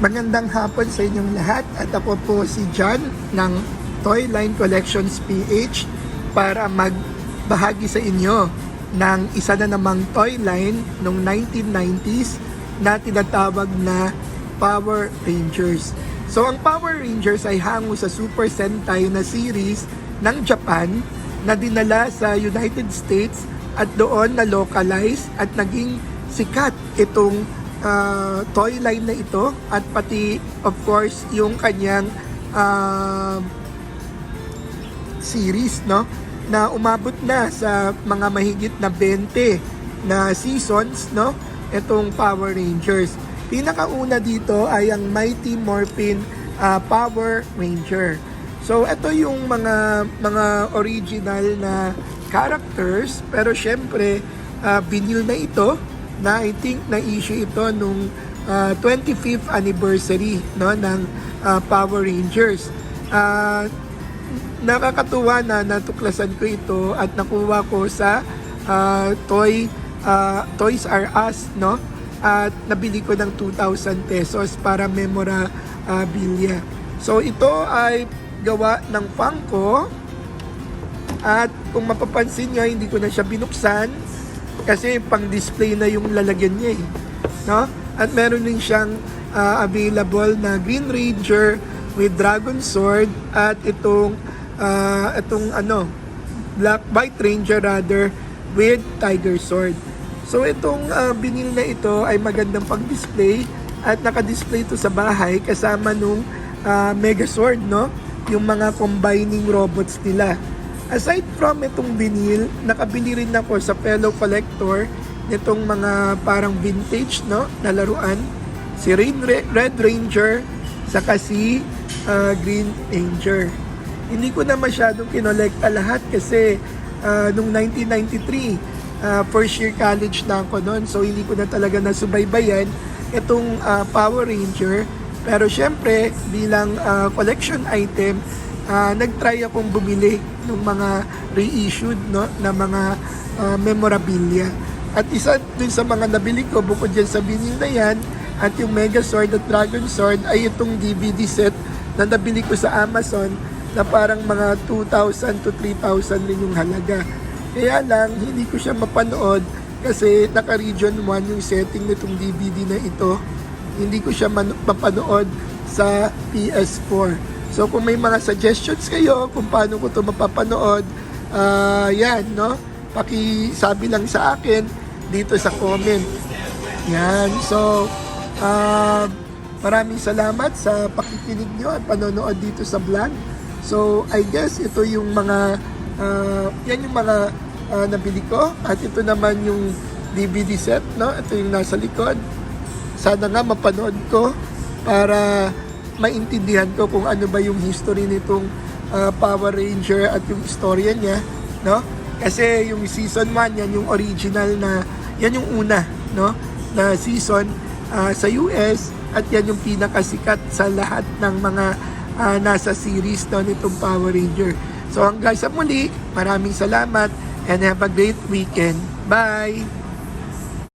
Magandang hapon sa inyong lahat at ako po si John ng Toyline Collections PH para magbahagi sa inyo ng isa na namang toy line noong 1990s na tinatawag na Power Rangers. So ang Power Rangers ay hango sa Super Sentai na series ng Japan na dinala sa United States at doon na localize at naging sikat itong toy line na ito at pati of course yung kanyang series, no, na umabot na sa mga mahigit na 20 na seasons, no, itong Power Rangers. Pinakauna dito ay ang Mighty Morphin Power Ranger. So ito yung mga original na characters, pero syempre vinyl na ito na I think na-issue ito nung 25th anniversary, no, ng Power Rangers. Nakakatuwa na natuklasan ko ito at nakuha ko sa Toys R Us, no, at nabili ko ng 2,000 pesos para memorabilia. So ito ay gawa ng Funko at kung mapapansin nyo, hindi ko na siya binuksan kasi pang display na yung lalagyan niya, no? At meron din siyang available na Green Ranger with Dragon Sword at itong White Ranger rather with Tiger Sword. So itong binil na ito ay magandang pang-display at naka-display ito sa bahay kasama nung Megazord, no? Yung mga combining robots nila. Aside from itong vinyl, nakabili rin ako sa fellow collector nitong mga parang vintage, no, na laruan. Si Red Ranger, saka si Green Ranger. Hindi ko na masyadong kinolekta lahat kasi nung 1993, first year college na ako noon. So hindi ko na talaga nasubaybayan itong Power Ranger. Pero syempre, bilang collection item, nag-try akong bumili ng mga reissued, no, na mga memorabilia. At isa dun sa mga nabili ko, bukod dyan sa vinyl na yan, at yung Megazord at Dragon Sword, ay itong DVD set na nabili ko sa Amazon na parang mga 2,000 to 3,000 rin yung halaga. Kaya lang, hindi ko siya mapanood kasi naka-region 1 yung setting nitong DVD na ito. Hindi ko siya mapanood sa PS4. So kung may mga suggestions kayo kung paano ko ito mapapanood, yan, no? Pakisabi lang sa akin dito sa comment. Yan. So, maraming salamat sa pakikinig nyo at panonood dito sa vlog. So, I guess ito yung mga, yan yung mga nabili ko. At ito naman yung DVD set, no? Ito yung nasa likod. Sana nga mapanood ko para maintindihan ko kung ano ba yung history nitong Power Ranger at yung istorya niya, no? Kasi yung season 1, yan yung original na, yan yung una, no, na season sa US at yan yung pinakasikat sa lahat ng mga nasa series, no, nitong Power Ranger. So hanggang sa muli, maraming salamat and have a great weekend. Bye!